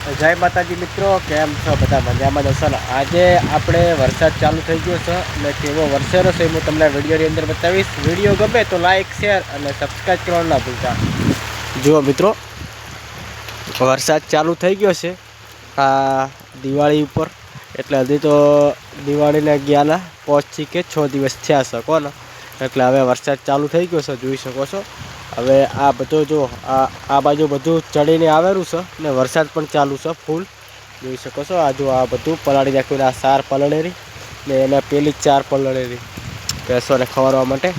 જય માતાજી મિત્રો, કેમ છો બધા? મજામાં જશો ને? આજે આપણે વરસાદ ચાલુ થઈ ગયો છે અને કેવો વરસેલો છે હું તમને વિડીયોની અંદર બતાવીશ. વિડીયો ગમે તો લાઇક, શેર અને સબસ્ક્રાઈબ કરવાનું ના ભૂલતા. જુઓ મિત્રો, વરસાદ ચાલુ થઈ ગયો છે આ દિવાળી ઉપર. એટલે હજી તો દિવાળીને ગયાના 5 કે 6 દિવસ થયા છે કોને. એટલે હવે વરસાદ ચાલુ થઈ ગયો છે, જોઈ શકો છો. હવે આ બધું જો આ બાજુ બધું ચડીને આવેલું છે ને વરસાદ પણ ચાલુ છે ફૂલ, જોઈ શકો છો. આ જો આ બધું પલાળી નાખ્યું, આ 4 પલળેરી ને એને પેલી 4 પલળેરી ભેંસોને ખવારવા માટે.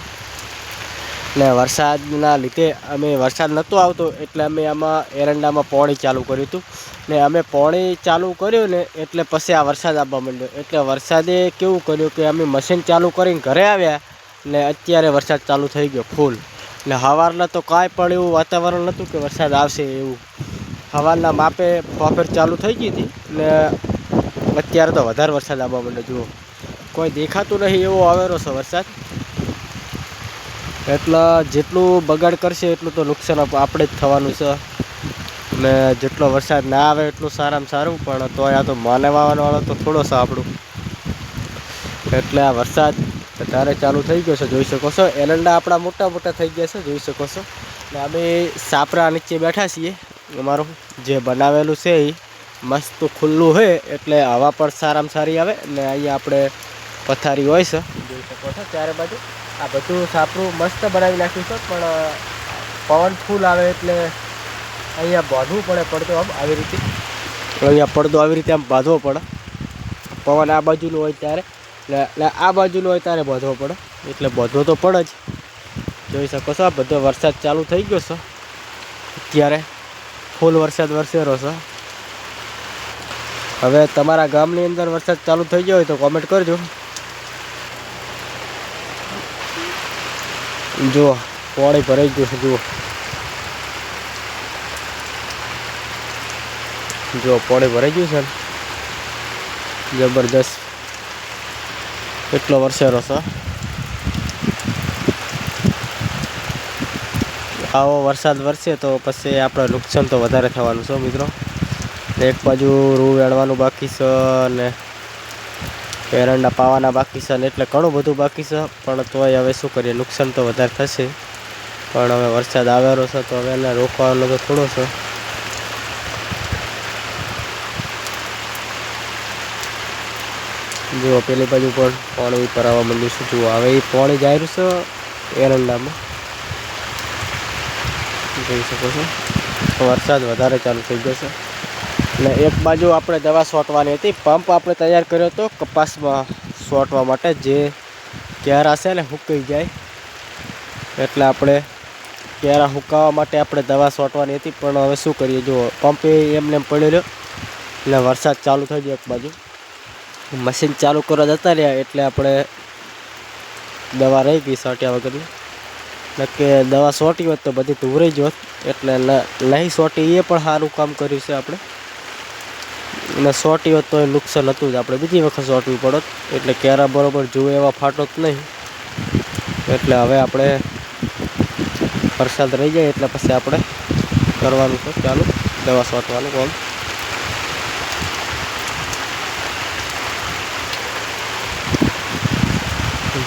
ને વરસાદના લીધે અમે વરસાદ નહોતો આવતો એટલે અમે આમાં એરંડામાં પાણી ચાલુ કર્યું હતું. ને અમે પાણી ચાલુ કર્યું ને એટલે પછી આ વરસાદ આવવા માંડ્યો. એટલે વરસાદે કેવું કર્યું કે અમે મશીન ચાલુ કરીને ઘરે આવ્યા ને અત્યારે વરસાદ ચાલુ થઈ ગયો ફૂલ. એટલે સવારના તો કાંઈ પણ એવું વાતાવરણ નહોતું કે વરસાદ આવશે એવું. સવારના માપે ફોફેર ચાલુ થઈ ગઈ હતી ને અત્યારે તો વધારે વરસાદ આવવા માંડ્યો. જુઓ, કોઈ દેખાતું નહીં એવો આવેલો છે વરસાદ. એટલે જેટલું બગાડ કરશે એટલું તો નુકસાન આપણે જ થવાનું છે. ને જેટલો વરસાદ ના આવે એટલું સારામાં સારું, પણ તોય આ તો માનવાનો વાળો તો થોડો છે આપણું. એટલે આ વરસાદ ત્યારે ચાલુ થઈ ગયો છે, જોઈ શકો છો. એરંડા આપણા મોટા મોટા થઈ ગયા છે, જોઈ શકો છો. ને અમે સાપરા નીચે બેઠા છીએ. અમારું જે બનાવેલું છે એ મસ્ત ખુલ્લું હોય એટલે હવા પણ સારામાં સારી આવે. ને અહીંયા આપણે પથારી હોય છે, જોઈ શકો છો. ચારે બાજુ આ બધું સાપરું મસ્ત બનાવી નાખ્યું છે, પણ પવન ફૂલ આવે એટલે અહીંયા બાંધવું પડે પડતો આમ આવી રીતે. અહીંયા પડદો આવી રીતે આમ બાંધવો પડે. પવન આ બાજુનું હોય ત્યારે એટલે આ બાજુનું હોય ત્યારે બાંધવો પડે. એટલે બાંધવો તો પડે જ, જોઈ શકો છો. આ બધો વરસાદ ચાલુ થઈ ગયો છે અત્યારે, ફૂલ વરસાદ વરસેલો છે. હવે તમારા ગામની અંદર વરસાદ ચાલુ થઈ ગયો હોય તો કોમેન્ટ કરજો. જુઓ, પાણી ભરાઈ ગયું છે. જુઓ પાણી ભરાઈ ગયું છે ને જબરદસ્ત, એટલો વરસેલો છે. આવો વરસાદ વરસે તો પછી આપણે નુકસાન તો વધારે થવાનું છે મિત્રો. એક બાજુ રૂ વેણવાનું બાકી છે ને એરંડા પાવાના બાકી છે ને, એટલે ઘણું બધું બાકી છે. પણ તોય હવે શું કરીએ, નુકસાન તો વધારે થશે. પણ હવે વરસાદ આવેલો છે તો હવે એને રોકવાનો તો થોડો છે. જુઓ, પેલી બાજુ પણ પાણી ઉપર આવવા માંડ્યું છે. જુઓ, હવે એ પાણી જાય રહ્યું છે એરંડામાં, જોઈ શકો છો. વરસાદ વધારે ચાલુ થઈ ગયો છે. અને એક બાજુ આપણે દવા છોંટવાની હતી. પંપ આપણે તૈયાર કર્યો હતો કપાસમાં છોંટવા માટે, જે કેરા છે ને સુકાઈ જાય એટલે આપણે કેરા સુકાવવા માટે આપણે દવા છોંટવાની હતી. પણ હવે શું કરીએ, જુઓ પંપ એમને એમ પડ્યો રહ્યો એટલે વરસાદ ચાલુ થઈ ગયો. એક બાજુ મશીન ચાલુ કરવા જતા રહ્યા એટલે આપણે દવા રહી ગઈ છાંટ્યા વગરની. કે દવા છોંટી હોત તો બધી ધોરાઈ જ હોત. એટલે નહીં છોંટી એ પણ સારું કામ કર્યું છે આપણે. અને છોંટી હોત તો એ નુકસાન હતું જ, આપણે બીજી વખત છોંટવી પડત. એટલે કેરા બરાબર જુએ એવા ફાટો જ નહીં. એટલે હવે આપણે વરસાદ રહી જાય એટલે પછી આપણે કરવાનું છે ચાલુ દવા છોંટવાનું કામ.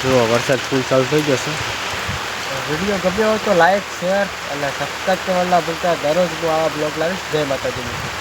જુઓ, વરસાદ ફૂલ ચાલુ થઈ ગયો છે. વિડીયો ગમ્યો હોય તો લાઈક, શેર અને સબસ્ક્રાઈબ કરવાના ભૂલતા. દરરોજ હું આવા બ્લોગ લાવીશ. જય માતાજી.